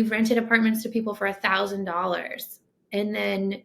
We've rented apartments to people for $1,000. And then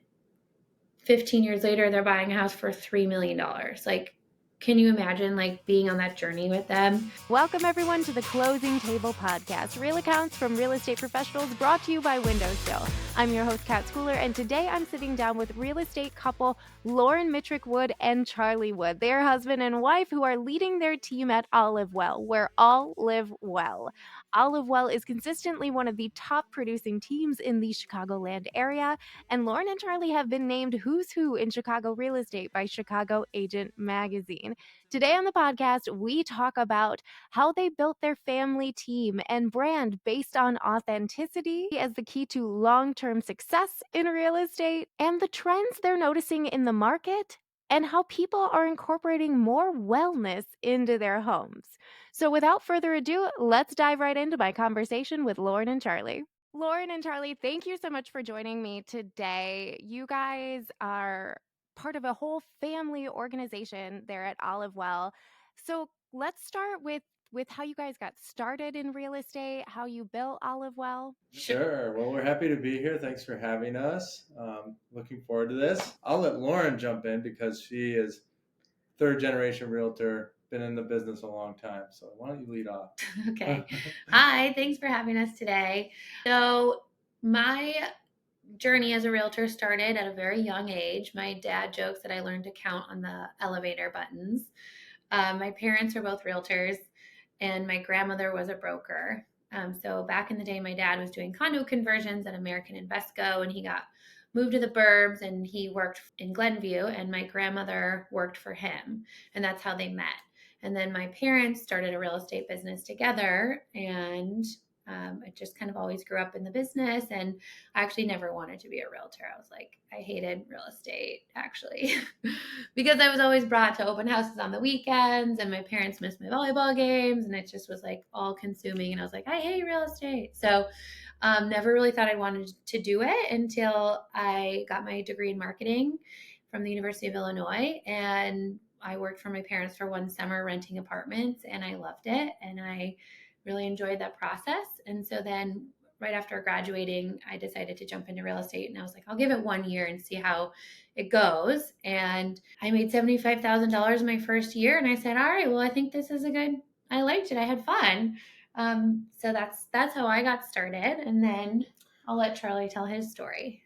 15 years later, they're buying a house for $3 million. Like, can you imagine like being on that journey with them? Welcome everyone to the Closing Table Podcast, real accounts from real estate professionals, brought to you by WindowStill. I'm your host, Kat Schooler, and today I'm sitting down with real estate couple Lauren Mitrick Wood and Charlie Wood, their husband and wife, who are leading their team at Olivewell, where all live well. Olivewell is consistently one of the top producing teams in the Chicagoland area, and Lauren and Charlie have been named Who's Who in Chicago Real Estate by Chicago Agent Magazine. Today on the podcast, we talk about how they built their family team and brand based on authenticity as the key to long-term success in real estate, and the trends they're noticing in the market, and how people are incorporating more wellness into their homes. So without further ado, let's dive right into my conversation with Lauren and Charlie. Lauren and Charlie, thank you so much for joining me today. You guys are part of a whole family organization there at Olivewell. So let's start with how you guys got started in real estate, how you built Olivewell. Sure. Well, we're happy to be here. Thanks for having us. Looking forward to this. I'll let Lauren jump in because she is third generation realtor, been in the business a long time. So why don't you lead off? Okay. Hi, thanks for having us today. So my journey as a realtor started at a very young age. My dad jokes that I learned to count on the elevator buttons. My parents are both realtors, and my grandmother was a broker. So back in the day, my dad was doing condo conversions at American Invesco, and he got moved to the burbs, and he worked in Glenview, and my grandmother worked for him, and that's how they met. And then my parents started a real estate business together, and I just kind of always grew up in the business, and I actually never wanted to be a realtor. I was like, I hated real estate, actually, because I was always brought to open houses on the weekends, and my parents missed my volleyball games, and it just was like all consuming. And I was like, I hate real estate. So never really thought I wanted to do it until I got my degree in marketing from the University of Illinois. And I worked for my parents for one summer renting apartments, and I loved it. And I really enjoyed that process. And so then right after graduating, I decided to jump into real estate, and I was like, I'll give it 1 year and see how it goes. And I made $75,000 my first year. And I said, all right, well, I think this is I liked it. I had fun. So that's how I got started. And then I'll let Charlie tell his story.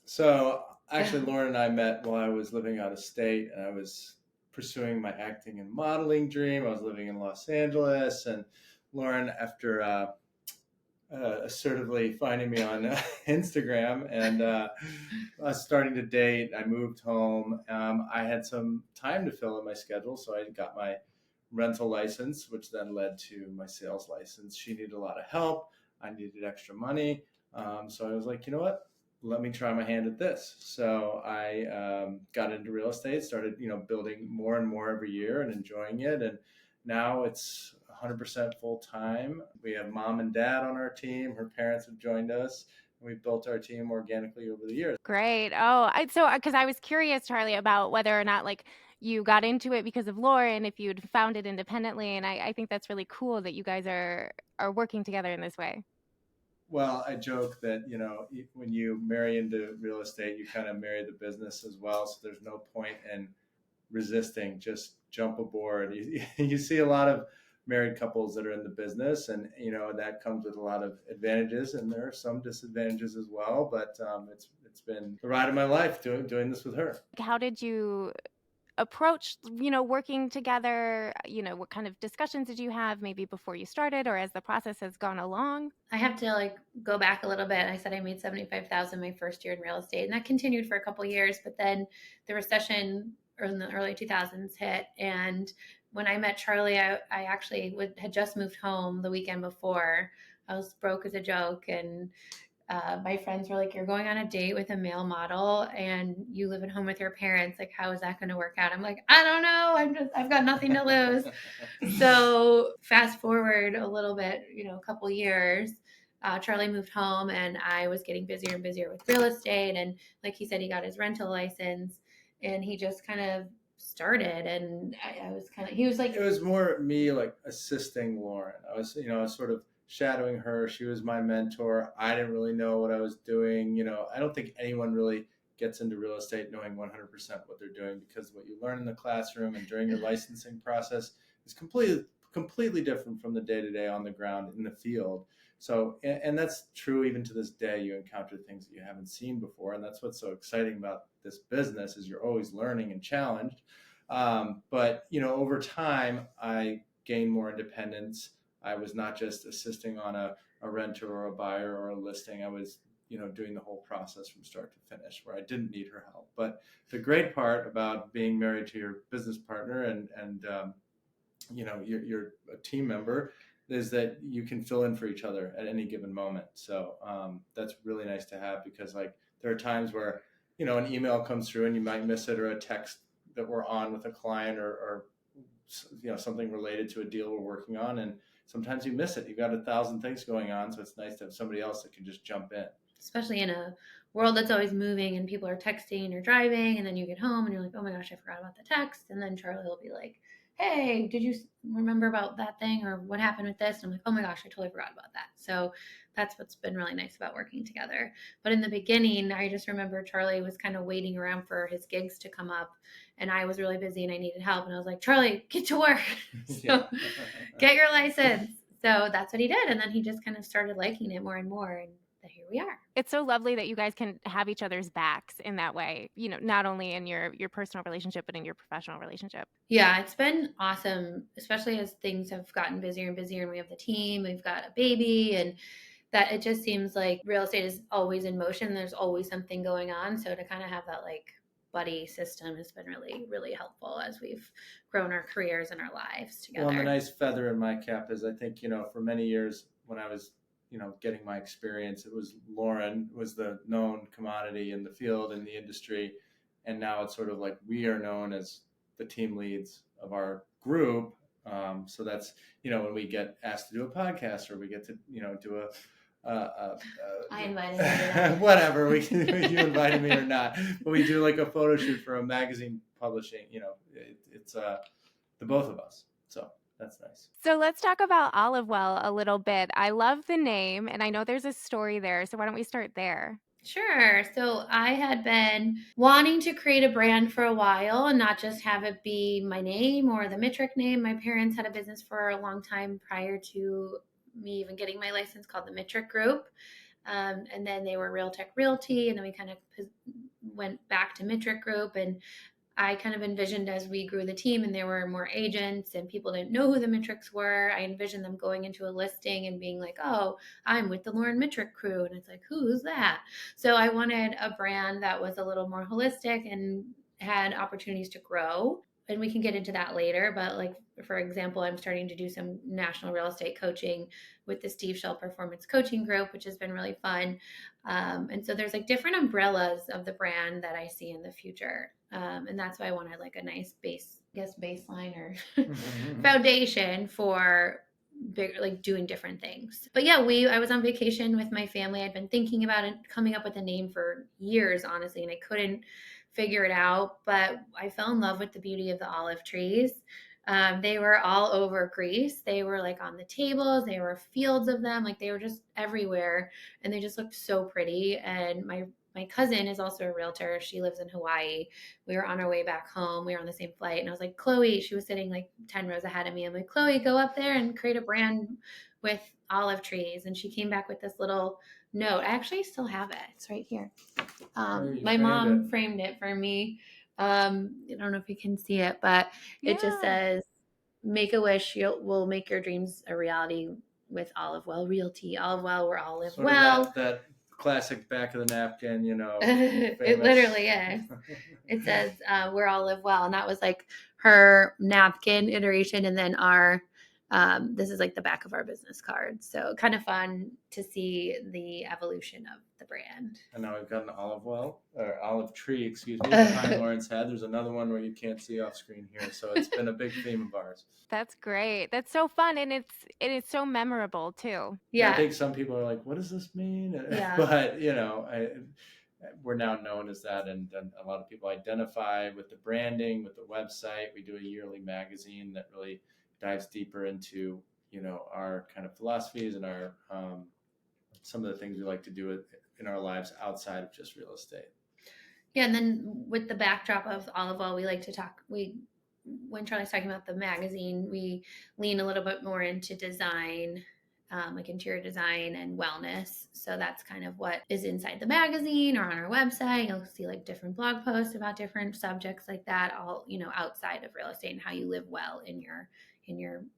So actually, Lauren and I met while I was living out of state, and I was pursuing my acting and modeling dream. I was living in Los Angeles, and Lauren, after assertively finding me on Instagram and us starting to date, I moved home. I had some time to fill in my schedule, so I got my rental license, which then led to my sales license. She needed a lot of help. I needed extra money. So I was like, you know what? Let me try my hand at this. So I got into real estate, started, building more and more every year and enjoying it. And now it's 100% full time. We have mom and dad on our team. Her parents have joined us. And we've built our team organically over the years. Great. Oh, because I was curious, Charlie, about whether or not you got into it because of Lauren, if you'd found it independently, and I think that's really cool that you guys are working together in this way. Well, I joke that, when you marry into real estate, you kind of marry the business as well. So there's no point in resisting, just jump aboard. You see a lot of married couples that are in the business, and, that comes with a lot of advantages, and there are some disadvantages as well. But it's been the ride of my life doing this with her. How did you approach, working together? What kind of discussions did you have maybe before you started or as the process has gone along? I have to go back a little bit. I said I made $75,000 my first year in real estate, and that continued for a couple of years. But then the recession in the early 2000s hit, and when I met Charlie, I actually had just moved home the weekend before. I was broke as a joke, and my friends were like, you're going on a date with a male model and you live at home with your parents. Like, how is that going to work out? I'm like, I don't know. I've got nothing to lose. So fast forward a little bit, a couple years, Charlie moved home, and I was getting busier and busier with real estate. And like he said, he got his rental license, and he just kind of started. And I was kind of, he was like, it was more me like assisting Lauren. I was, sort of shadowing her. She was my mentor. I didn't really know what I was doing. I don't think anyone really gets into real estate knowing 100% what they're doing, because what you learn in the classroom and during your licensing process is completely different from the day-to-day on the ground in the field. So, and that's true even to this day. You encounter things that you haven't seen before, and that's what's so exciting about this business, is you're always learning and challenged. But over time, I gained more independence. I was not just assisting on a renter or a buyer or a listing. I was doing the whole process from start to finish, where I didn't need her help. But the great part about being married to your business partner and you're a team member, is that you can fill in for each other at any given moment. So that's really nice to have, because like there are times where an email comes through and you might miss it, or a text that we're on with a client, or something related to a deal we're working on, and sometimes you miss it. You've got 1,000 things going on, so it's nice to have somebody else that can just jump in. Especially in a world that's always moving and people are texting or driving, and then you get home and you're like, oh my gosh, I forgot about the text. And then Charlie will be like, hey, did you remember about that thing, or what happened with this? And I'm like, oh my gosh, I totally forgot about that. So that's what's been really nice about working together. But in the beginning, I just remember Charlie was kind of waiting around for his gigs to come up, and I was really busy and I needed help. And I was like, Charlie, get to work. So get your license. So that's what he did. And then he just kind of started liking it more and more. And here we are. It's so lovely that you guys can have each other's backs in that way, not only in your personal relationship, but in your professional relationship. Yeah, it's been awesome, especially as things have gotten busier and busier, and we have the team, we've got a baby, and that it just seems like real estate is always in motion. There's always something going on. So to kind of have that like buddy system has been really, really helpful as we've grown our careers and our lives together. Well, and the nice feather in my cap is, I think, for many years when I was getting my experience, it was Lauren was the known commodity in the field, in the industry. And now it's sort of like we are known as the team leads of our group. So that's, when we get asked to do a podcast, or we get to, do I invited you. Whatever, you invited me or not, but we do like a photo shoot for a magazine publishing, it's the both of us. So that's nice. So let's talk about Olive Well a little bit. I love the name, and I know there's a story there. So why don't we start there? Sure. So I had been wanting to create a brand for a while and not just have it be my name or the Mitrick name. My parents had a business for a long time prior to me even getting my license, called the Mitrick Group. And then they were Realtech Realty. And then we kind of went back to Mitrick Group. And I kind of envisioned, as we grew the team and there were more agents and people didn't know who the Mitricks were, I envisioned them going into a listing and being like, oh, I'm with the Lauren Mitrick crew. And it's like, who's that? So I wanted a brand that was a little more holistic and had opportunities to grow. And we can get into that later. But like, for example, I'm starting to do some national real estate coaching with the Steve Shell Performance Coaching Group, which has been really fun. And so there's like different umbrellas of the brand that I see in the future. And that's why I wanted like a nice baseline or foundation for like doing different things. But yeah, I was on vacation with my family. I'd been thinking about it, coming up with a name for years, honestly, and I couldn't figure it out. But I fell in love with the beauty of the olive trees. They were all over Greece. They were like on the tables. They were fields of them. Like they were just everywhere, and they just looked so pretty. And my cousin is also a realtor. She lives in Hawaii. We were on our way back home. We were on the same flight. And I was like, Chloe, she was sitting like 10 rows ahead of me. I'm like, Chloe, go up there and create a brand with olive trees. And she came back with this little note. I actually still have it. It's right here. My mom framed it for me. I don't know if you can see it, but it just says, make a wish. We'll make your dreams a reality with Olive Well Realty. Olive Well, where all live well. That classic back of the napkin, It literally is. It says, where all live well. And that was like her napkin iteration. And then this is like the back of our business card. So kind of fun to see the evolution of the brand. And now we've got an olive tree, behind Lauren's head. There's another one where you can't see off screen here. So it's been a big theme of ours. That's great. That's so fun. And it's so memorable too. Yeah. I think some people are like, what does this mean? Yeah. But, we're now known as that. And a lot of people identify with the branding, with the website. We do a yearly magazine that really dives deeper into our kind of philosophies and our some of the things we like to do in our lives outside of just real estate. Yeah, and then with the backdrop of Olive, we like to talk. When Charlie's talking about the magazine, we lean a little bit more into design, like interior design and wellness. So that's kind of what is inside the magazine or on our website. You'll see like different blog posts about different subjects like that, all outside of real estate and how you live well in your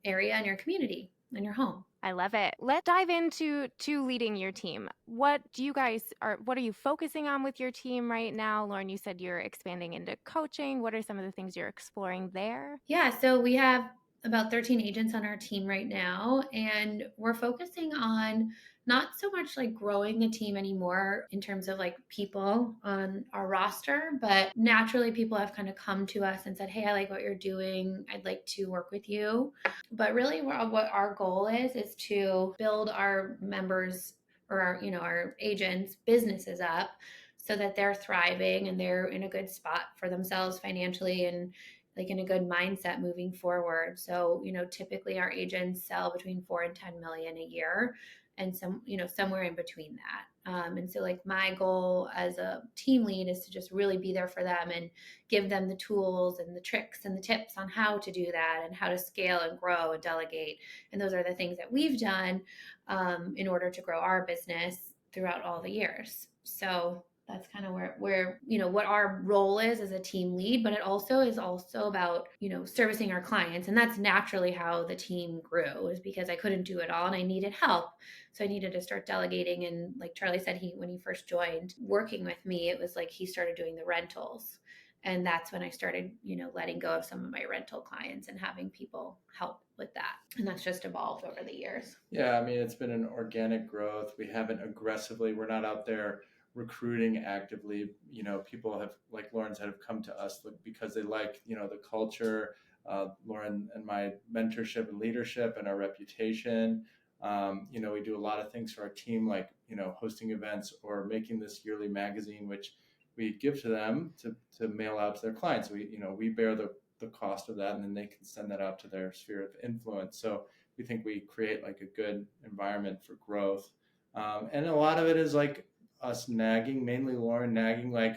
area and your community and your home. I love it. Let's dive into leading your team. What are you focusing on with your team right now? Lauren, you said you're expanding into coaching. What are some of the things you're exploring there? Yeah, so we have about 13 agents on our team right now, and we're focusing on not so much like growing the team anymore in terms of like people on our roster, but naturally people have kind of come to us and said, "Hey, I like what you're doing. I'd like to work with you." But really what our goal is to build our members or our agents businesses up so that they're thriving and they're in a good spot for themselves financially and like in a good mindset moving forward. So, typically our agents sell between 4 and 10 million a year and somewhere in between that. And so like my goal as a team lead is to just really be there for them and give them the tools and the tricks and the tips on how to do that and how to scale and grow and delegate. And those are the things that we've done in order to grow our business throughout all the years. So that's kind of where what our role is as a team lead, but it also is about servicing our clients. And that's naturally how the team grew, is because I couldn't do it all and I needed help. So I needed to start delegating. And like Charlie said, when he first joined working with me, it was like he started doing the rentals, and that's when I started letting go of some of my rental clients and having people help with that. And that's just evolved over the years. Yeah, I mean, it's been an organic growth. We're not out there recruiting actively. People have, like Lauren said, have come to us because they like the culture, Lauren and my mentorship and leadership and our reputation. We do a lot of things for our team, like hosting events or making this yearly magazine, which we give to them to mail out to their clients. We bear the cost of that, and then they can send that out to their sphere of influence. So we think we create like a good environment for growth. And a lot of it is like us nagging, mainly Lauren nagging, like,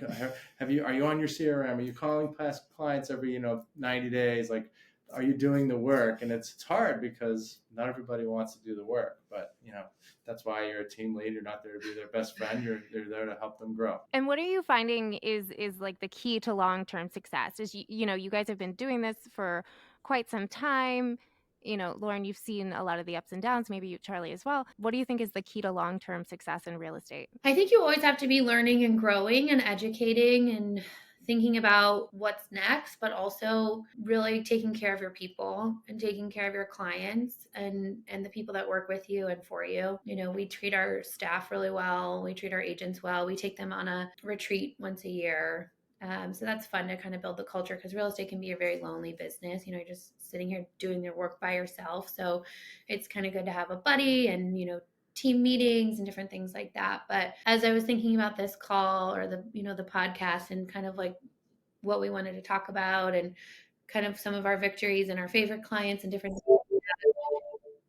are you on your CRM? Are you calling past clients every, 90 days? Like, are you doing the work? And it's hard because not everybody wants to do the work, but that's why you're a team lead. You're not there to be their best friend. You're there to help them grow. And what are you finding is like the key to long-term success? Is you guys have been doing this for quite some time. Lauren, you've seen a lot of the ups and downs, maybe you, Charlie, as well. What do you think is the key to long-term success in real estate? I think you always have to be learning and growing and educating and thinking about what's next, but also really taking care of your people and taking care of your clients and the people that work with you and for you. We treat our staff really well. We treat our agents well. We take them on a retreat once a year. So that's fun to kind of build the culture, because real estate can be a very lonely business. You're just sitting here doing your work by yourself. So it's kind of good to have a buddy and, team meetings and different things like that. But as I was thinking about this call or the podcast and kind of like what we wanted to talk about and kind of some of our victories and our favorite clients and different things,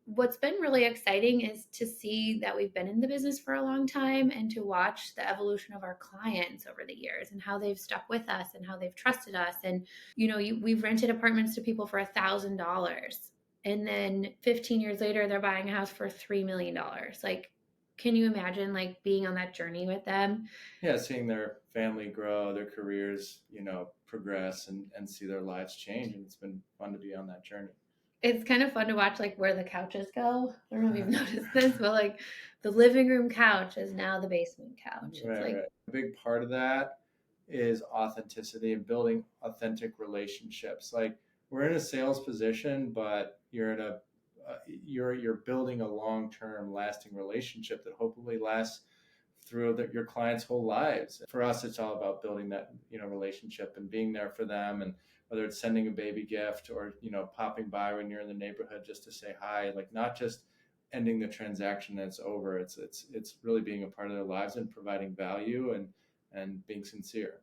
what's been really exciting is to see that we've been in the business for a long time and to watch the evolution of our clients over the years and how they've stuck with us and how they've trusted us. And, we've rented apartments to people for $1,000. And then 15 years later, they're buying a house for $3 million. Like, can you imagine like being on that journey with them? Yeah, seeing their family grow, their careers, progress and see their lives change. And it's been fun to be on that journey. It's kind of fun to watch like where the couches go. I don't know if you've noticed this, but like the living room couch is now the basement couch. It's Right. A big part of that is authenticity and building authentic relationships. Like, we're in a sales position, but you're in you're building a long-term lasting relationship that hopefully lasts through your clients' whole lives. For us, it's all about building that relationship and being there for them, and whether it's sending a baby gift or popping by when you're in the neighborhood just to say hi, like not just ending the transaction and it's over. It's really being a part of their lives and providing value and being sincere.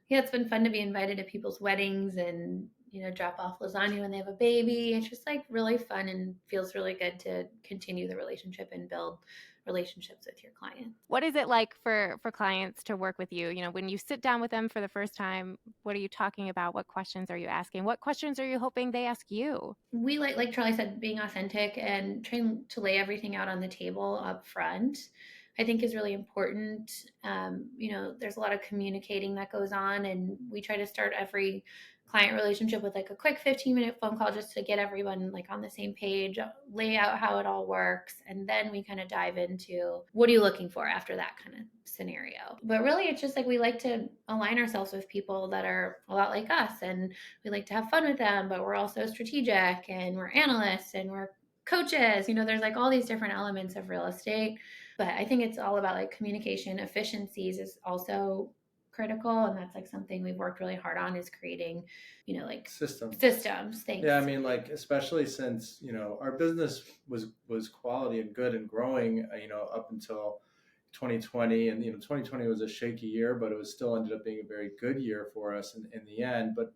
Yeah, it's been fun to be invited to people's weddings and drop off lasagna when they have a baby. It's just like really fun and feels really good to continue the relationship and build relationships with your clients. What is it like for clients to work with you? When you sit down with them for the first time, what are you talking about? What questions are you asking? What questions are you hoping they ask you? We like Charlie said, being authentic and trying to lay everything out on the table up front, I think is really important. There's a lot of communicating that goes on, and we try to start every client relationship with like a quick 15-minute phone call just to get everyone like on the same page, lay out how it all works, and then we kind of dive into what are you looking for after that kind of scenario. But really, it's just like we like to align ourselves with people that are a lot like us, and we like to have fun with them, but we're also strategic and we're analysts and we're coaches. There's like all these different elements of real estate. But I think it's all about like communication. Efficiencies is also critical. And that's like something we've worked really hard on, is creating, like systems. Thanks. Yeah, I mean, like, especially since, our business was quality and good and growing, up until 2020. And 2020 was a shaky year, but it was still ended up being a very good year for us in the end. But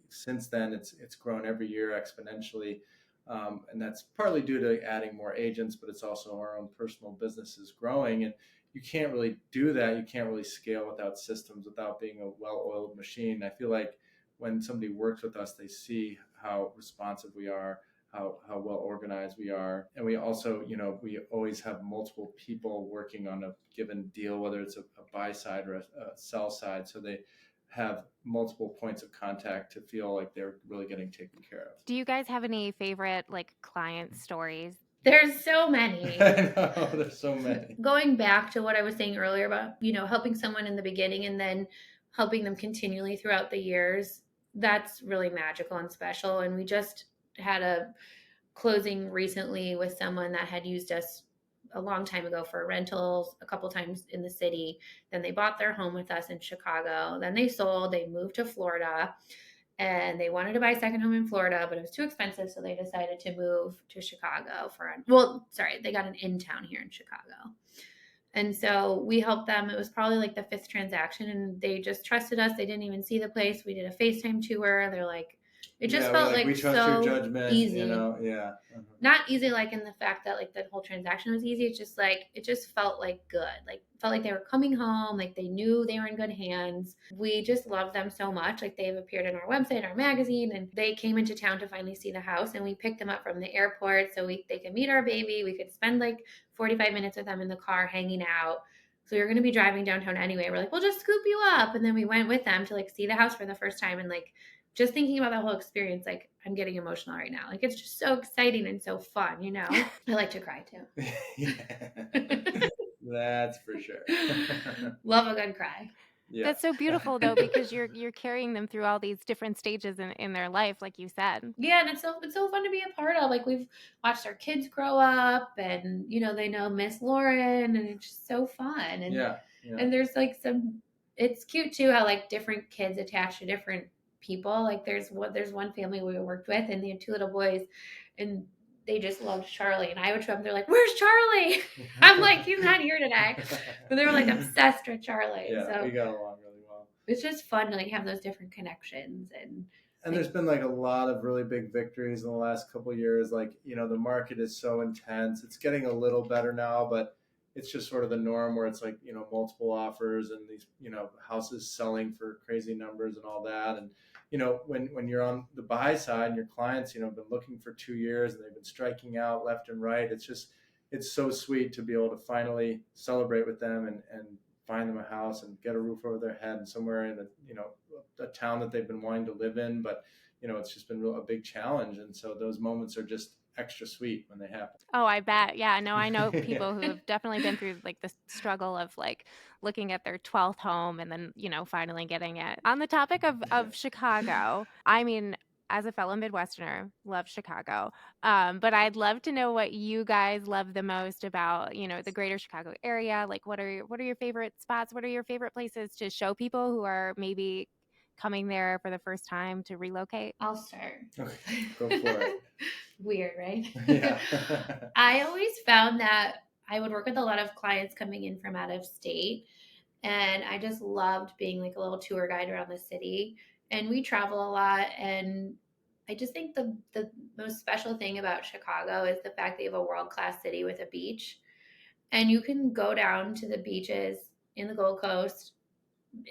since then it's grown every year exponentially, and that's partly due to adding more agents, but it's also our own personal businesses growing. And you can't really do that. You can't really scale without systems, without being a well-oiled machine. I feel like when somebody works with us, they see how responsive we are, how well organized we are. And we also, we always have multiple people working on a given deal, whether it's a buy side or a sell side. So they have multiple points of contact to feel like they're really getting taken care of. Do you guys have any favorite like client stories? There's so many. I know, there's so many. Going back to what I was saying earlier about, helping someone in the beginning and then helping them continually throughout the years, that's really magical and special. And we just had a closing recently with someone that had used us a long time ago for rentals a couple times in the city. Then they bought their home with us in Chicago. Then they sold, they moved to Florida, and they wanted to buy a second home in Florida, but it was too expensive. So they decided to move to Chicago they got an in-town here in Chicago. And so we helped them. It was probably like the fifth transaction, and they just trusted us. They didn't even see the place. We did a FaceTime tour. They're like, it just felt like we trust so your judgment, easy. Yeah. Not easy like in the fact that like the whole transaction was easy. It's just like, it just felt like good. Like felt like they were coming home, like they knew they were in good hands. We just love them so much. Like they've appeared in our website, our magazine, and they came into town to finally see the house, and we picked them up from the airport so they could meet our baby. We could spend like 45 minutes with them in the car hanging out. So we were going to be driving downtown anyway. We're like, we'll just scoop you up. And then we went with them to like see the house for the first time, and like just thinking about that whole experience, like I'm getting emotional right now. Like it's just so exciting and so fun, I like to cry too. That's for sure. Love a good cry. Yeah. That's so beautiful though, because you're carrying them through all these different stages in their life, like you said. Yeah, and it's so fun to be a part of. Like we've watched our kids grow up, and they know Miss Lauren, and it's just so fun. And and there's like it's cute too how like different kids attach to different people. Like there's one family we worked with, and they had two little boys, and they just loved Charlie. And I would show up, they're like, "Where's Charlie?" I'm like, "He's not here today." But they were like obsessed with Charlie. Yeah, so we got along really well. It's just fun to like have those different connections. And there's been like a lot of really big victories in the last couple of years. Like, the market is so intense. It's getting a little better now, but it's just sort of the norm where it's like, multiple offers and these, houses selling for crazy numbers and all that. And, when you're on the buy side and your clients, have been looking for 2 years and they've been striking out left and right. It's so sweet to be able to finally celebrate with them and find them a house and get a roof over their head and somewhere in a town that they've been wanting to live in. But, it's just been a big challenge. And so those moments are just extra sweet when they happen. Oh, I bet. Yeah, no, I know people who have definitely been through like the struggle of like looking at their 12th home and then, finally getting it. On the topic of Chicago, I mean, as a fellow Midwesterner, love Chicago. But I'd love to know what you guys love the most about, the greater Chicago area. Like what are your favorite spots? What are your favorite places to show people who are maybe coming there for the first time to relocate? I'll start. Okay, go for it. Weird, right? Yeah. I always found that I would work with a lot of clients coming in from out of state, and I just loved being like a little tour guide around the city. and we travel a lot. And I just think the most special thing about Chicago is the fact that you have a world-class city with a beach, and you can go down to the beaches in the Gold Coast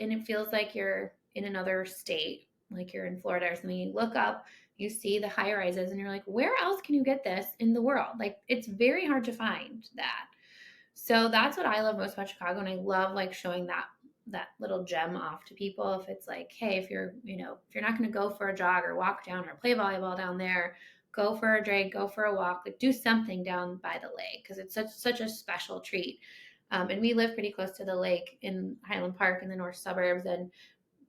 and it feels like you're in another state, like you're in Florida or something. You look up, you see the high rises, and you're like, where else can you get this in the world? Like, it's very hard to find that. So that's what I love most about Chicago, and I love like showing that little gem off to people. If it's like, hey, if you're if you're not going to go for a jog or walk down or play volleyball down there, go for a drink, go for a walk, like do something down by the lake because it's such a special treat. And we live pretty close to the lake in Highland Park in the north suburbs, and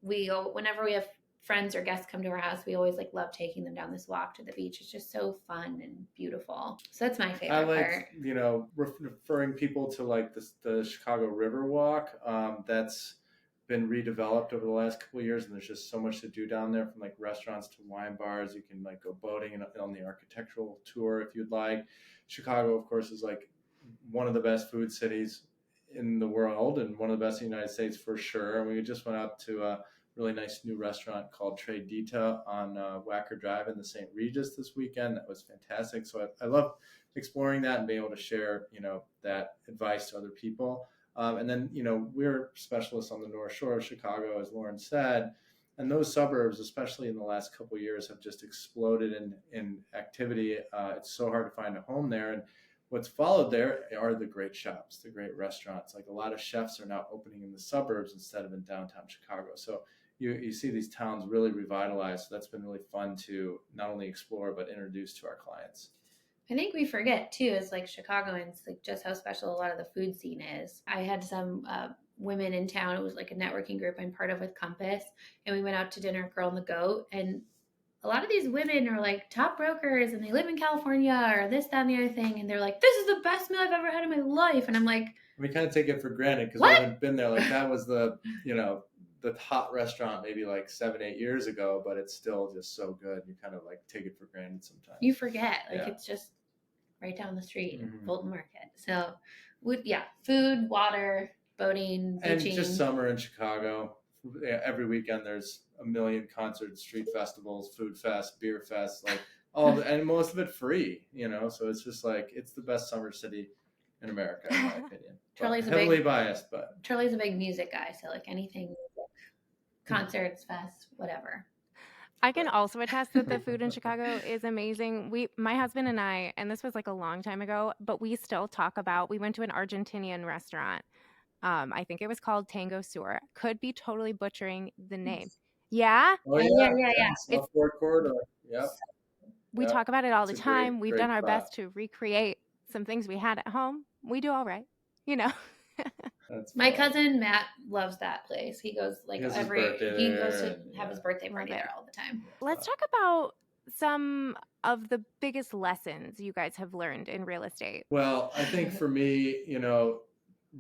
we go whenever we have friends or guests come to our house. We always like love taking them down this walk to the beach. It's just so fun and beautiful. So that's my I favorite like, part. referring people to like the Chicago River Walk. That's been redeveloped over the last couple of years, and there's just so much to do down there, from like restaurants to wine bars. You can like go boating and on the architectural tour if you'd like. Chicago, of course, is like one of the best food cities in the world and one of the best in the United States for sure. And we just went out to a really nice new restaurant called Trade Dita on Wacker Drive in the St. Regis this weekend. That was fantastic. So I love exploring that and being able to share, that advice to other people. And then, we're specialists on the North Shore of Chicago, as Lauren said, and those suburbs, especially in the last couple of years, have just exploded in activity. It's so hard to find a home there. And what's followed there are the great shops, the great restaurants. Like a lot of chefs are now opening in the suburbs instead of in downtown Chicago. So you see these towns really revitalized. So that's been really fun to not only explore, but introduce to our clients. I think we forget too, as like Chicagoans, like just how special a lot of the food scene is. I had some women in town. It was like a networking group I'm part of with Compass, and we went out to dinner at Girl and the Goat. And a lot of these women are like top brokers, and they live in California or this, that, and the other thing. And they're like, "This is the best meal I've ever had in my life." And I'm like, we kind of take it for granted because we "What?" haven't been there. Like that was the hot restaurant maybe like 7-8 years ago, but it's still just so good. You kind of like take it for granted sometimes. You forget, like Yeah. it's just right down the street, Mhm. Fulton Market. So, food, water, boating, And beaching. just summer in Chicago. Every weekend there's a million concerts, street festivals, food fest, beer fest, like and most of it free, So it's just like it's the best summer city in America, in my opinion. Heavily biased, but Charlie's a big music guy, so like anything, concerts, fest, whatever. I can also attest that the food in Chicago is amazing. My husband and I, and this was like a long time ago, but we still talk about, we went to an Argentinian restaurant. I think it was called Tango Sur. Could be totally butchering the name. Yeah? Oh Yeah. South Fort Corridor. Yep. We Yep. talk about it all It's the a time. We've done great our spot. best to recreate some things we had at home. We do all right, That's My fun. cousin Matt loves that place. He goes like He goes to have his birthday party there all the time. Let's talk about some of the biggest lessons you guys have learned in real estate. Well, I think for me,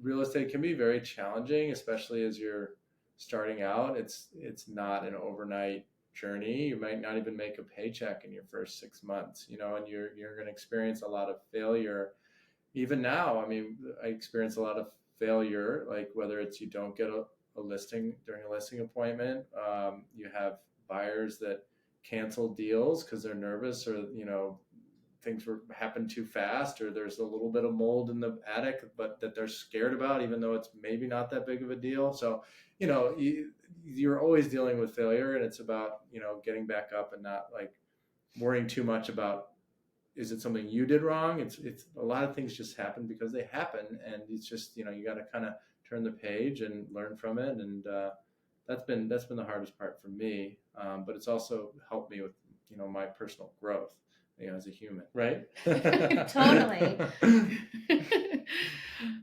real estate can be very challenging, especially as you're starting out. It's not an overnight journey. You might not even make a paycheck in your first 6 months, and you're going to experience a lot of failure. Even now, I mean, I experience a lot of failure, like whether it's you don't get a listing during a listing appointment, you have buyers that cancel deals because they're nervous, or things happen too fast, or there's a little bit of mold in the attic, but that they're scared about, even though it's maybe not that big of a deal. So, you're always dealing with failure, and it's about getting back up and not like worrying too much about is it something you did wrong. It's a lot of things just happen because they happen, and it's just you got to kind of turn the page and learn from it, and that's been the hardest part for me. But it's also helped me with my personal growth, as a human, right? Totally.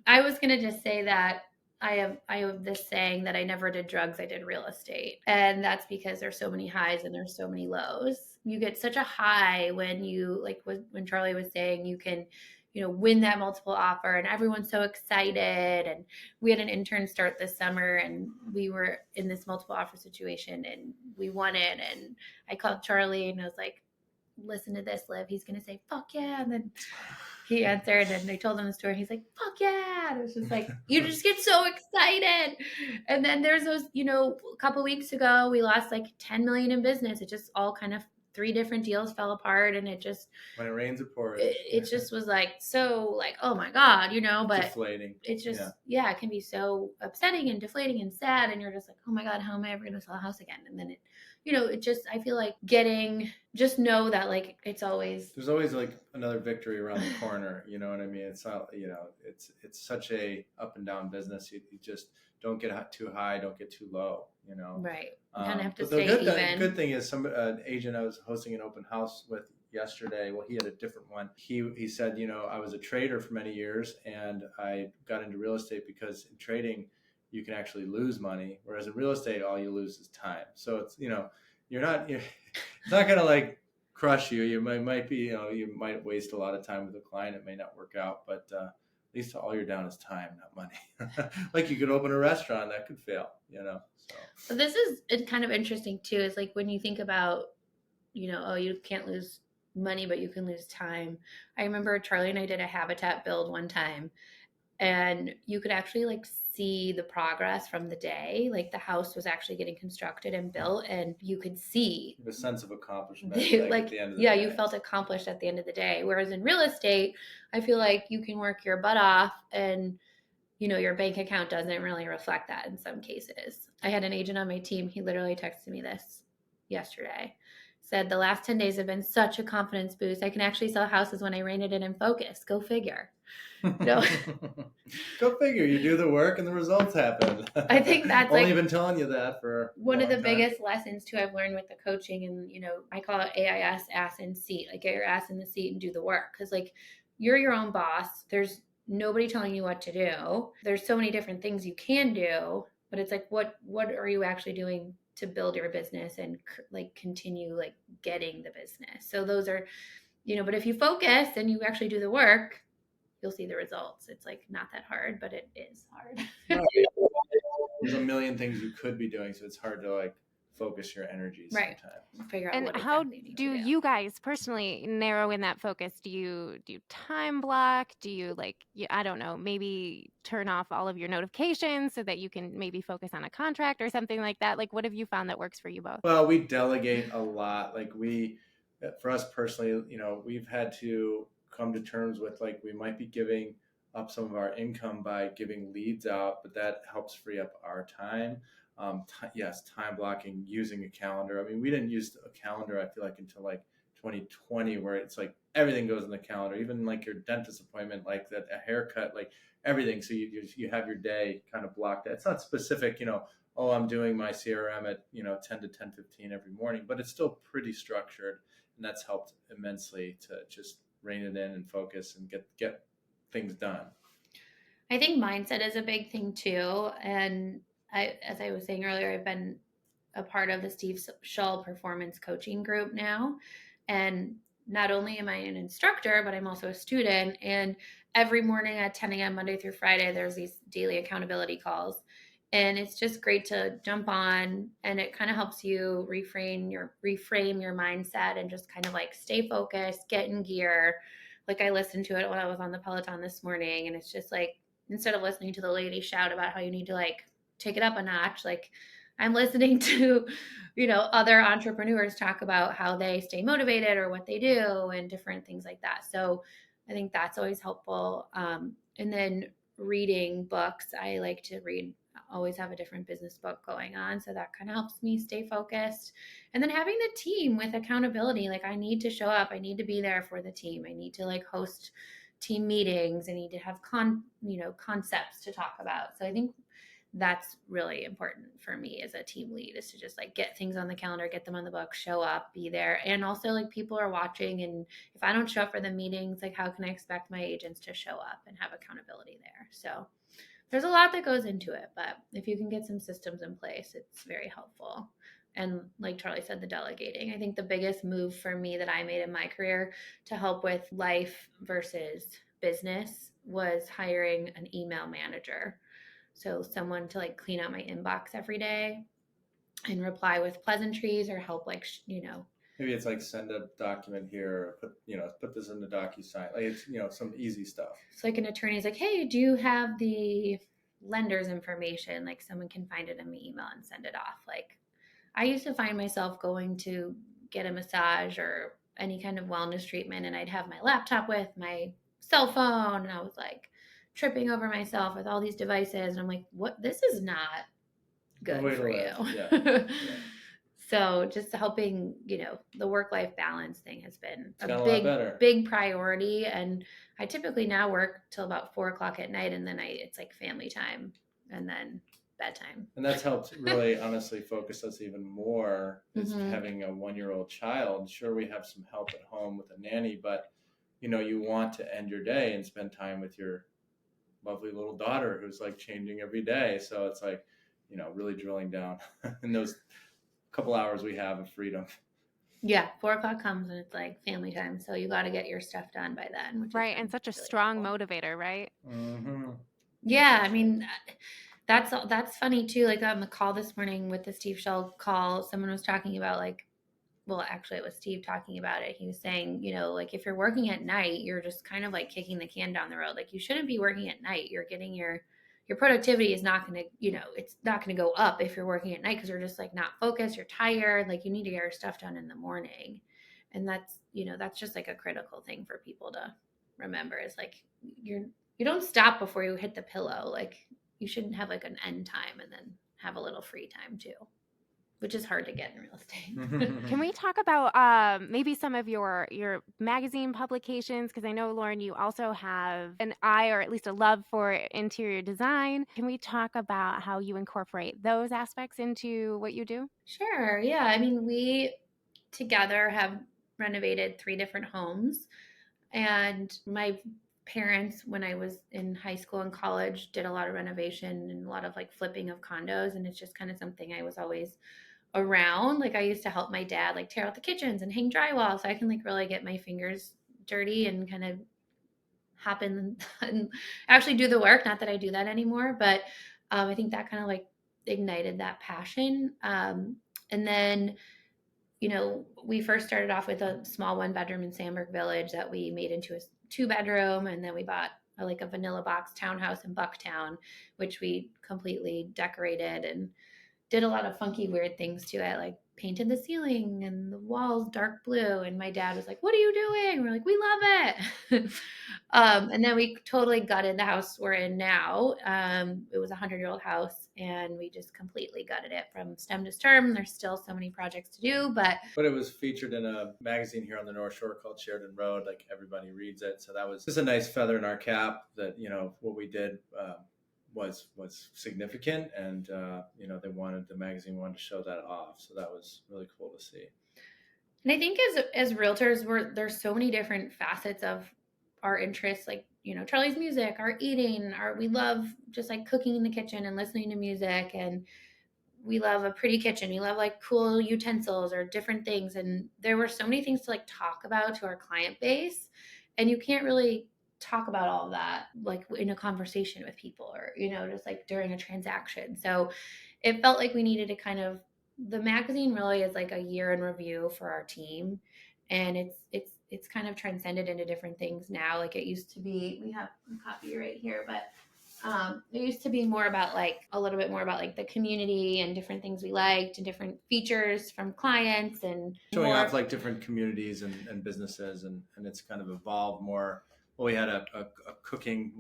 I was gonna just say that I have this saying that I never did drugs, I did real estate. And that's because there's so many highs and there's so many lows. You get such a high when you like when Charlie was saying you can, win that multiple offer and everyone's so excited. And we had an intern start this summer and we were in this multiple offer situation and we won it. And I called Charlie and I was like, listen to this, Liv. He's going to say, fuck yeah. And then he answered and I told him the story. He's like, fuck yeah. And it was just like, you just get so excited. And then there's those, a couple weeks ago, we lost like 10 million in business. It just all kind of 3 different deals fell apart and it just, When it rains, it pours. it just was like, so like, oh my God, but deflating. it's just, yeah, it can be so upsetting and deflating and sad. And you're just like, oh my God, how am I ever going to sell a house again? And then it just, I feel like just know that like there's always like another victory around the corner. You know what I mean? It's not, it's such a up and down business. You just don't get too high, don't get too low, Right. You kind of have to but stay even. The good thing is an agent I was hosting an open house with yesterday. Well, he had a different one. He said, I was a trader for many years and I got into real estate because in trading, you can actually lose money. Whereas in real estate, all you lose is time. So it's, it's not going to like crush you. You might be, you might waste a lot of time with a client. It may not work out, but at least all you're down is time, not money. Like you could open a restaurant that could fail, So this is kind of interesting too, is like when you think about, you can't lose money, but you can lose time. I remember Charlie and I did a habitat build one time and you could actually like see the progress from the day. Like the house was actually getting constructed and built and you could see the sense of accomplishment like at the end of the day. You felt accomplished at the end of the day. Whereas in real estate, I feel like you can work your butt off and your bank account doesn't really reflect that in some cases. I had an agent on my team. He literally texted me this yesterday. Said the last 10 days have been such a confidence boost. I can actually sell houses when I rein it in and focus. Go figure. Go figure. You do the work and the results happen. I think that's only been telling you that for one of the biggest lessons too I've learned with the coaching. And I call it AIS, ass in seat. Like get your ass in the seat and do the work, because like you're your own boss. There's nobody telling you what to do. There's so many different things you can do, but it's like what are you actually doing to build your business and like continue like getting the business. So those are, but if you focus and you actually do the work, you'll see the results. It's like not that hard, but it is hard. There's a million things you could be doing, so it's hard to like focus your energies sometimes. Figure out and what how exactly do you guys personally narrow in that focus? Do you time block? Do you like, I don't know, maybe turn off all of your notifications so that you can maybe focus on a contract or something like that? Like what have you found that works for you both? Well, we delegate a lot. Like for us personally, we've had to come to terms with like we might be giving up some of our income by giving leads out, but that helps free up our time. Yes, time blocking, using a calendar. I mean, we didn't use a calendar, I feel like, until like 2020, where it's like everything goes in the calendar, even like your dentist appointment, like that, a haircut, like everything. So you have your day kind of blocked. It's not specific, oh, I'm doing my CRM at 10 to 10:15 every morning, but it's still pretty structured, and that's helped immensely to just rein it in and focus and get things done. I think mindset is a big thing too, and as I was saying earlier, I've been a part of the Steve Shull performance coaching group now, and not only am I an instructor, but I'm also a student. And every morning at 10 a.m. Monday through Friday, there's these daily accountability calls. And it's just great to jump on, and it kind of helps you reframe your mindset and just kind of like stay focused, get in gear. Like I listened to it when I was on the Peloton this morning, and it's just like instead of listening to the lady shout about how you need to like take it up a notch, like I'm listening to, other entrepreneurs talk about how they stay motivated or what they do and different things like that. So I think that's always helpful. And then reading books, I like to read, always have a different business book going on. So that kind of helps me stay focused. And then having the team with accountability, like I need to show up, I need to be there for the team. I need to like host team meetings. I need to have concepts to talk about. So I think that's really important for me as a team lead, is to just like get things on the calendar, get them on the book, show up, be there. And also like people are watching, and if I don't show up for the meetings, like how can I expect my agents to show up and have accountability there? So there's a lot that goes into it, but if you can get some systems in place, it's very helpful. And like Charlie said, the delegating, I think the biggest move for me that I made in my career to help with life versus business was hiring an email manager. So someone to like clean out my inbox every day and reply with pleasantries or help like, Maybe it's like send a document here, put this in the DocuSign. Like it's, some easy stuff. It's like an attorney's like, hey, do you have the lender's information? Like someone can find it in my email and send it off. Like I used to find myself going to get a massage or any kind of wellness treatment, and I'd have my laptop with my cell phone, and I was like tripping over myself with all these devices. And I'm like, what? This is not The good way to for live. you. Yeah. Yeah. So just helping, the work-life balance thing has been It's got a lot better. big priority. And I typically now work till about 4 o'clock at night, and then it's like family time and then bedtime. And that's helped really honestly focus us even more is having a 1-year-old child. Sure, we have some help at home with a nanny, but you want to end your day and spend time with your lovely little daughter who's like changing every day. So it's like, really drilling down in those couple hours we have of freedom. Yeah, 4 o'clock comes and it's like family time. So you got to get your stuff done by then, which Right, and such a really strong helpful. motivator, right? Mm-hmm. Yeah, I mean, that's funny too. Like on the call this morning with the Steve Shell call, someone was talking about like, well, actually, it was Steve talking about it. He was saying, like if you're working at night, you're just kind of like kicking the can down the road. Like you shouldn't be working at night. You're getting your productivity is not going to, it's not going to go up if you're working at night because you're just like not focused. You're tired. Like you need to get your stuff done in the morning. And that's just like a critical thing for people to remember is like you don't stop before you hit the pillow. Like you shouldn't have like an end time and then have a little free time too, which is hard to get in real estate. Can we talk about maybe some of your magazine publications? Because I know, Lauren, you also have an eye or at least a love for interior design. Can we talk about how you incorporate those aspects into what you do? Sure. Yeah. I mean, we together have renovated 3 different homes. And my parents, when I was in high school and college, did a lot of renovation and a lot of like flipping of condos. And it's just kind of something I was always around. Like I used to help my dad like tear out the kitchens and hang drywall. So I can like really get my fingers dirty and kind of hop in and actually do the work. Not that I do that anymore, but I think that kind of like ignited that passion. And then we first started off with a small 1 bedroom in Sandburg Village that we made into a 2 bedroom. And then we bought like a vanilla box townhouse in Bucktown, which we completely decorated and did a lot of funky, weird things to it, like painted the ceiling and the walls dark blue. And my dad was like, "What are you doing?" We're like, "We love it." And then we totally gutted the house we're in now. It was a 100-year-old house, and we just completely gutted it from stem to stern. There's still so many projects to do, but it was featured in a magazine here on the North Shore called Sheridan Road. Like everybody reads it, so that was just a nice feather in our cap. That what we did was significant, and the magazine wanted to show that off. So that was really cool to see. And I think as realtors, there's so many different facets of our interests, like Charlie's music, our eating, we love just like cooking in the kitchen and listening to music, and we love a pretty kitchen. We love like cool utensils or different things, and there were so many things to like talk about to our client base, and you can't really talk about all of that like in a conversation with people or just like during a transaction. So it felt like we needed to kind of, the magazine really is like a year in review for our team, and it's kind of transcended into different things now. Like it used to be, we have a copy right here, but it used to be more about like a little bit more about like the community and different things we liked and different features from clients and showing off like different communities and businesses, and it's kind of evolved more. Well, we had a cooking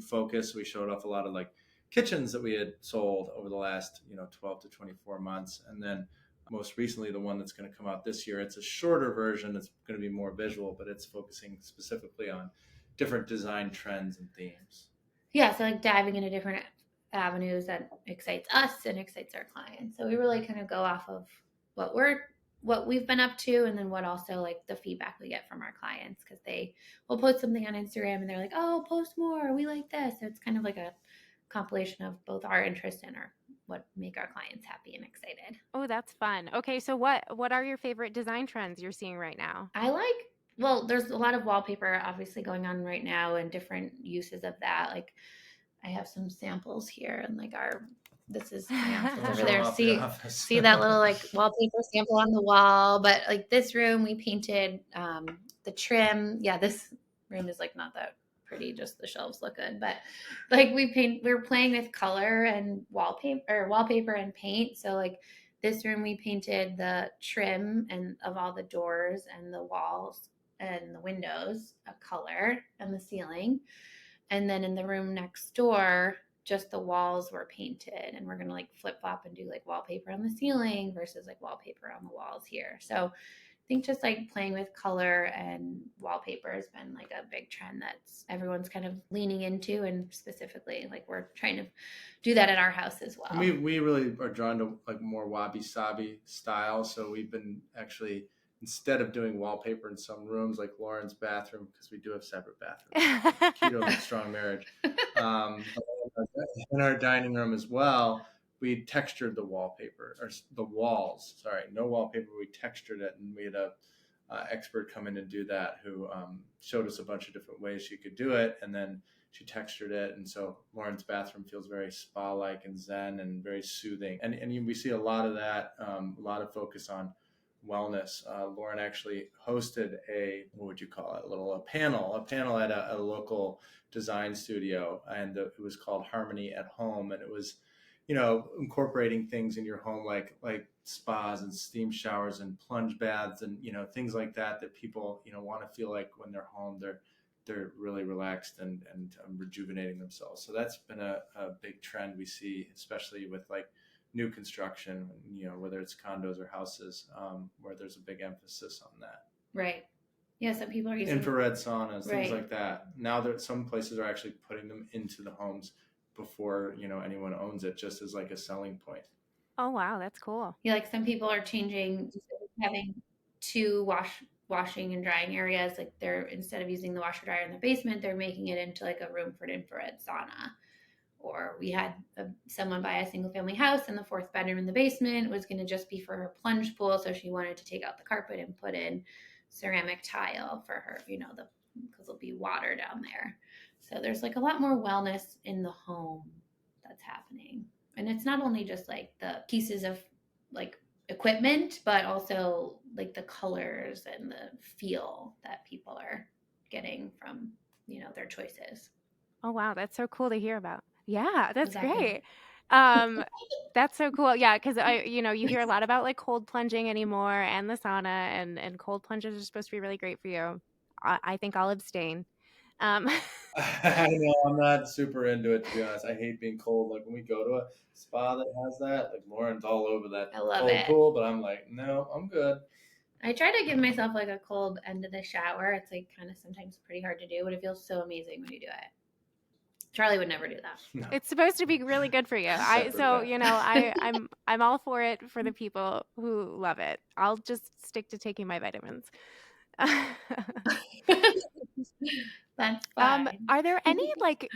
focus. We showed off a lot of like kitchens that we had sold over the last 12 to 24 months, and then most recently the one that's going to come out this year, it's a shorter version. It's going to be more visual, but it's focusing specifically on different design trends and themes. Yeah, so like diving into different avenues that excites us and excites our clients. So we really kind of go off of what we've been up to, and then what also like the feedback we get from our clients, because they will post something on Instagram and they're like, "Oh, post more, we like this." So it's kind of like a compilation of both our interests and what make our clients happy and excited. Oh, that's fun. Okay, so what are your favorite design trends you're seeing right now? Well, there's a lot of wallpaper obviously going on right now and different uses of that. Like I have some samples here and like our this is, yeah, it's Don't over show there. off the office. See that little like wallpaper sample on the wall. But like this room, we painted the trim. Yeah, this room is like not that pretty. Just the shelves look good. But like we're playing with color and wallpaper and paint. So like this room, we painted the trim and of all the doors and the walls and the windows a color and the ceiling. And then in the room next door, just the walls were painted, and we're gonna like flip flop and do like wallpaper on the ceiling versus like wallpaper on the walls here. So I think just like playing with color and wallpaper has been like a big trend that's everyone's kind of leaning into, and specifically like we're trying to do that at our house as And well. we really are drawn to like more wabi sabi style. So we've been actually, instead of doing wallpaper in some rooms like Lauren's bathroom, because we do have separate bathrooms, key to a strong marriage. In our dining room as well, we textured the wallpaper or the walls. Sorry, no wallpaper. We textured it, and we had a expert come in and do that who showed us a bunch of different ways she could do it, and then she textured it, and so Lauren's bathroom feels very spa-like and zen and very soothing. And we see a lot of that, a lot of focus on wellness. Lauren actually hosted a, what would you call it, a panel at a local design studio, and it was called Harmony at Home, and it was, incorporating things in your home like spas and steam showers and plunge baths and things like that people want to feel like when they're home they're really relaxed and rejuvenating themselves. So that's been a big trend we see, especially with like new construction, whether it's condos or houses, where there's a big emphasis on that. Right. Yeah, some people are using infrared saunas, things Right. like that. Now that some places are actually putting them into the homes before anyone owns it, just as like a selling point. Oh, wow, that's cool. Yeah, like some people are changing instead of having two washing and drying areas. Like they're instead of using the washer dryer in the basement, they're making it into like a room for an infrared sauna. Or we had someone buy a single family house, and the fourth bedroom in the basement was going to just be for her plunge pool. So she wanted to take out the carpet and put in ceramic tile for her, because there'll be water down there. So there's like a lot more wellness in the home that's happening. And it's not only just like the pieces of like equipment, but also like the colors and the feel that people are getting from, their choices. Oh, wow, that's so cool to hear about. Yeah, that's Exactly. great. That's so cool. Yeah, because you hear a lot about like cold plunging anymore and the sauna and cold plunges are supposed to be really great for you. I think I'll abstain. Um, I know I'm not super into it, to be honest. I hate being cold. Like when we go to a spa that has that, like Lauren's all over that I love cold it. pool, but I'm like, no, I'm good. I try to give myself like a cold end of the shower. It's like kind of sometimes pretty hard to do, but it feels so amazing when you do it. Charlie would never do that. No. it's supposed to be really good for you. Separate I'm all for it for the people who love it. I'll just stick to taking my vitamins. That's fine. Are there any like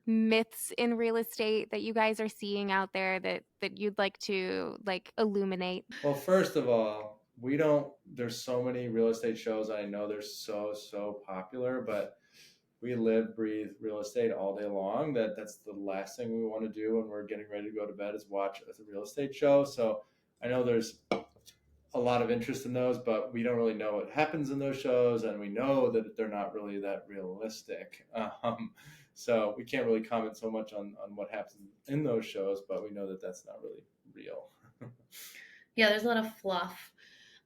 myths in real estate that you guys are seeing out there that you'd like to like illuminate? Well, first of all, there's so many real estate shows. I know they're so popular, but we live, breathe real estate all day long. That's the last thing we want to do when we're getting ready to go to bed is watch a real estate show. So I know there's a lot of interest in those, but we don't really know what happens in those shows, and we know that they're not really that realistic. So we can't really comment so much on what happens in those shows, but we know that that's not really real. Yeah, there's a lot of fluff.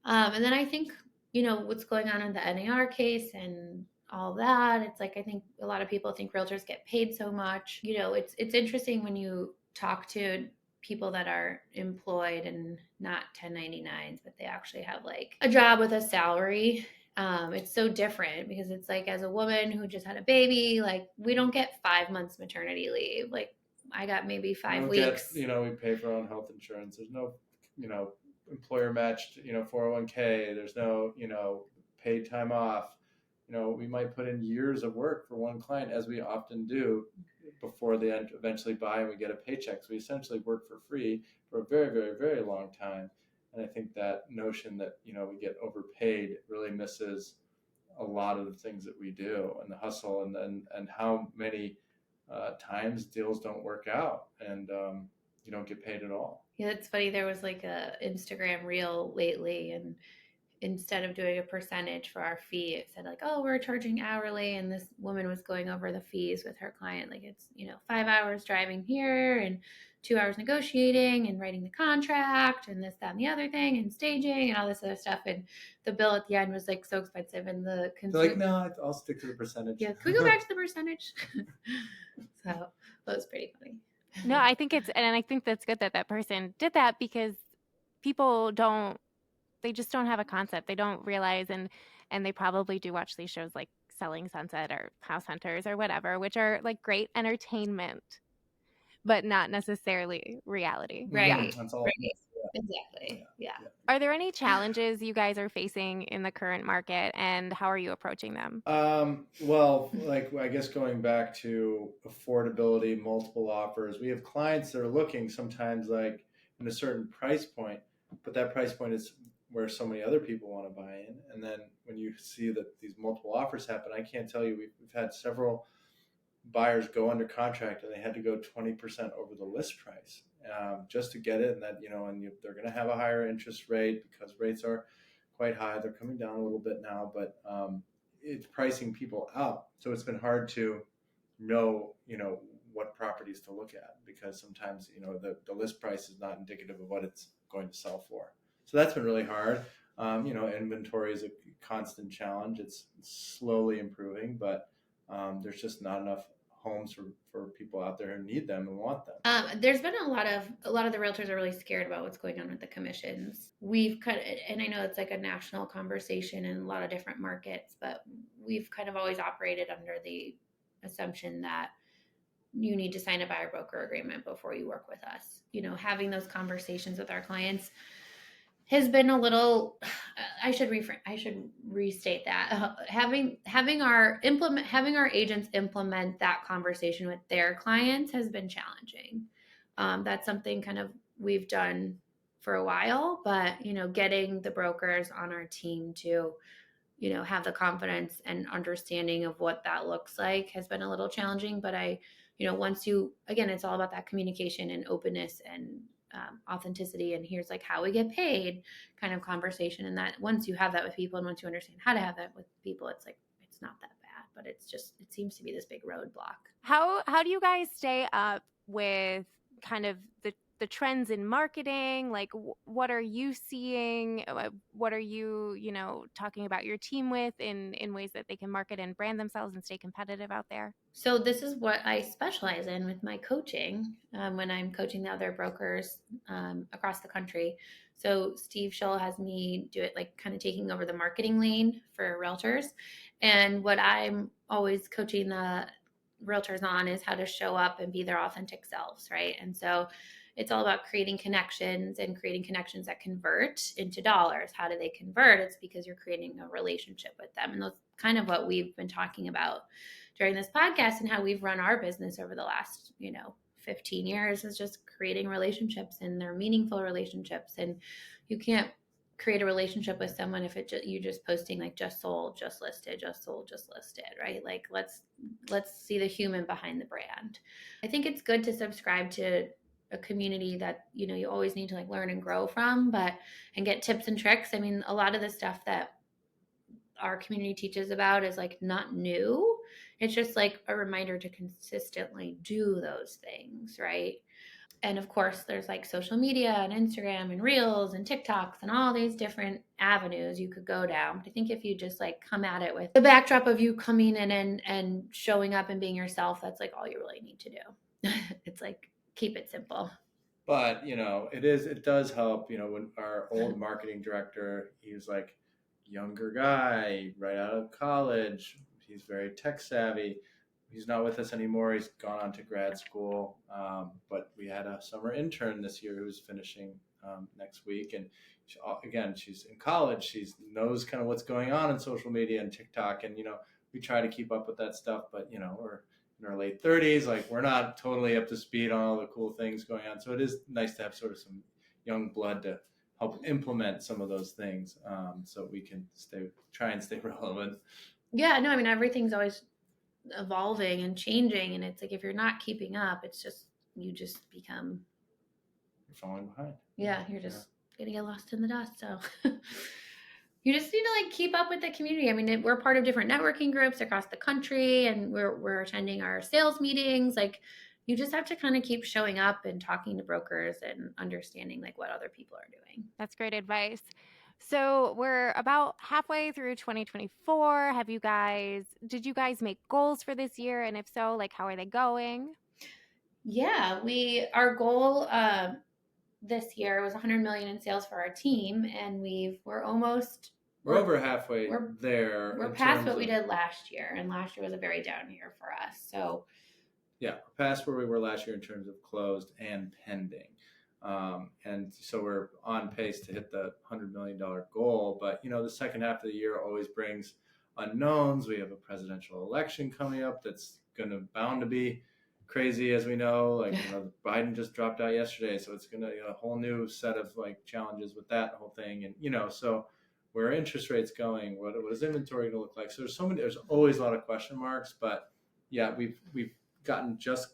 And then I think, what's going on in the NAR case and all that, it's like I think a lot of people think realtors get paid so much. It's interesting when you talk to people that are employed and not 1099s, but they actually have like a job with a salary. It's so different because it's like as a woman who just had a baby, like we don't get 5 months maternity leave. Like I got maybe 5 weeks. We pay for our own health insurance. There's no, employer matched, 401k. There's no, paid time off. We might put in years of work for one client, as we often do, before they eventually buy and we get a paycheck. So we essentially work for free for a very, very, very long time. And I think that notion that, we get overpaid really misses a lot of the things that we do and the hustle and how many times deals don't work out. And you don't get paid at all. Yeah, it's funny. There was like a Instagram reel lately, and instead of doing a percentage for our fee, it said like, oh, we're charging hourly. And this woman was going over the fees with her client. Like it's, 5 hours driving here and 2 hours negotiating and writing the contract and this, that, and the other thing and staging and all this other stuff. And the bill at the end was like so expensive. And the They're like, consumer, no, I'll stick to the percentage. yeah, can we go back to the percentage? So that was pretty funny. No, I think and I think that's good that that person did that, because people they just don't have a concept. They don't realize, and they probably do watch these shows like Selling Sunset or House Hunters or whatever, which are like great entertainment, but not necessarily reality. Yeah. Right. That's all. Right. Exactly. Yeah. Are there any challenges you guys are facing in the current market, and how are you approaching them? Well, like I guess going back to affordability, multiple offers, we have clients that are looking sometimes like in a certain price point, but that price point is where so many other people want to buy in. And then when you see that these multiple offers happen, I can't tell you, we've had several buyers go under contract and they had to go 20% over the list price just to get it. And that, they're going to have a higher interest rate because rates are quite high. They're coming down a little bit now, but it's pricing people out. So it's been hard to know, what properties to look at, because sometimes, the list price is not indicative of what it's going to sell for. So that's been really hard. Inventory is a constant challenge. It's slowly improving, but there's just not enough homes for people out there who need them and want them. There's been a lot of the realtors are really scared about what's going on with the commissions. We've kind of, and I know it's like a national conversation in a lot of different markets, but we've kind of always operated under the assumption that you need to sign a buyer broker agreement before you work with us. Having those conversations with our clients has been a little, I should restate that. Having our agents implement that conversation with their clients has been challenging. That's something kind of we've done for a while, but getting the brokers on our team to have the confidence and understanding of what that looks like has been a little challenging. But again, it's all about that communication and openness and authenticity, and here's like how we get paid kind of conversation. And that once you have that with people and once you understand how to have that with people, it's like, it's not that bad, but it seems to be this big roadblock. How do you guys stay up with kind of the trends in marketing? Like, what are you seeing? What are you, talking about your team with in ways that they can market and brand themselves and stay competitive out there? So this is what I specialize in with my coaching when I'm coaching the other brokers across the country. So Steve Schill has me do it, like kind of taking over the marketing lane for realtors. And what I'm always coaching the realtors on is how to show up and be their authentic selves, right? And so it's all about creating connections and creating connections that convert into dollars. How do they convert? It's because you're creating a relationship with them. And that's kind of what we've been talking about during this podcast and how we've run our business over the last, 15 years, is just creating relationships, and they're meaningful relationships. And you can't create a relationship with someone if you're just posting like just sold, just listed, just sold, just listed, right? Like let's see the human behind the brand. I think it's good to subscribe to a community that you always need to like learn and grow from, and get tips and tricks. I mean, a lot of the stuff that our community teaches about is like not new. It's just like a reminder to consistently do those things, right? And of course, there's like social media and Instagram and Reels and TikToks and all these different avenues you could go down. But I think if you just like come at it with the backdrop of you coming in and showing up and being yourself, that's like all you really need to do. It's like, keep it simple. But it does help. When our old marketing director, he was like younger guy right out of college. He's very tech savvy. He's not with us anymore. He's gone on to grad school. But we had a summer intern this year who's finishing next week. And she's in college. She knows kind of what's going on in social media and TikTok. And, we try to keep up with that stuff. But, we're in our late 30s. Like, we're not totally up to speed on all the cool things going on. So it is nice to have sort of some young blood to help implement some of those things so we can try and stay relevant. Yeah, no, I mean, everything's always evolving and changing, and it's like if you're not keeping up, it's just you just become you're falling behind. Yeah, you're Yeah. just gonna get lost in the dust. So you just need to like keep up with the community. I mean, we're part of different networking groups across the country, and we're attending our sales meetings. Like, you just have to kind of keep showing up and talking to brokers and understanding like what other people are doing. That's great advice. So we're about halfway through 2024. Did you guys make goals for this year? And if so, like, how are they going? Yeah, we our goal this year was 100 million in sales for our team, and we're almost We're over halfway we're there we're in past terms what we of, did last year, and last year was a very down year for us. So yeah, past where we were last year in terms of closed and pending. And so we're on pace to hit the $100 million goal. But, the second half of the year always brings unknowns. We have a presidential election coming up that's bound to be crazy, as we know. Like, Biden just dropped out yesterday. So it's going to be a whole new set of like challenges with that whole thing. And, so where are interest rates going? What is inventory going to look like? So there's always a lot of question marks. But yeah, we've gotten just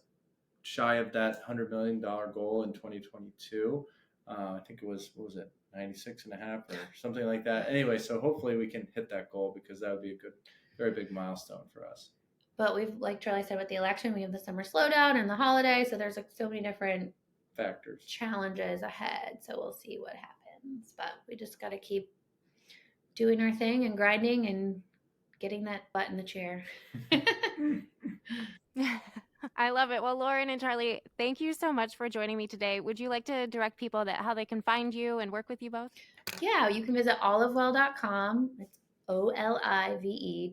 shy of that $100 million goal in 2022. I think it was, what was it, 96 and a half or something like that. Anyway, so hopefully we can hit that goal, because that would be a good, very big milestone for us. but we've, like Charlie said, with the election, we have the summer slowdown and the holiday. So there's like so many different Factors. challenges ahead. So we'll see what happens. But we just got to keep doing our thing and grinding and getting that butt in the chair. I love it. Well, Lauren and Charlie, thank you so much for joining me today. Would you like to direct people that how they can find you and work with you both? Yeah, you can visit olivewell.com. It's OLIVEWELL.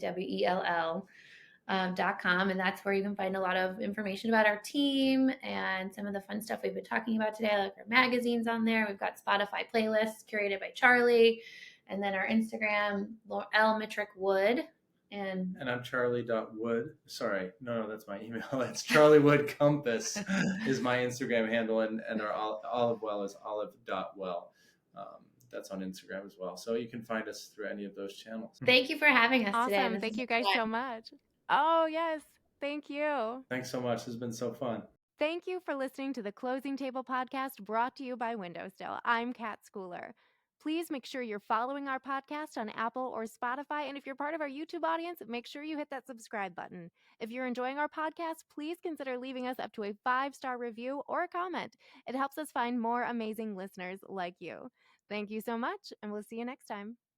.com, and that's where you can find a lot of information about our team and some of the fun stuff we've been talking about today, like our magazines on there. We've got Spotify playlists curated by Charlie, and then our Instagram, L Mitrick Wood. And I'm Charlie.Wood. Sorry, no, that's my email. It's Charlie Wood Compass is my Instagram handle, and our olive well is olive.well. That's on Instagram as well. So you can find us through any of those channels. thank you for having us today. Awesome. This has Thank been you guys so fun. much. Oh, yes. Thank you. Thanks so much. This has been so fun. Thank you for listening to the Closing Table podcast brought to you by WindowStill. I'm Kat Schooler. Please make sure you're following our podcast on Apple or Spotify. And if you're part of our YouTube audience, make sure you hit that subscribe button. If you're enjoying our podcast, please consider leaving us up to a 5-star review or a comment. It helps us find more amazing listeners like you. Thank you so much, and we'll see you next time.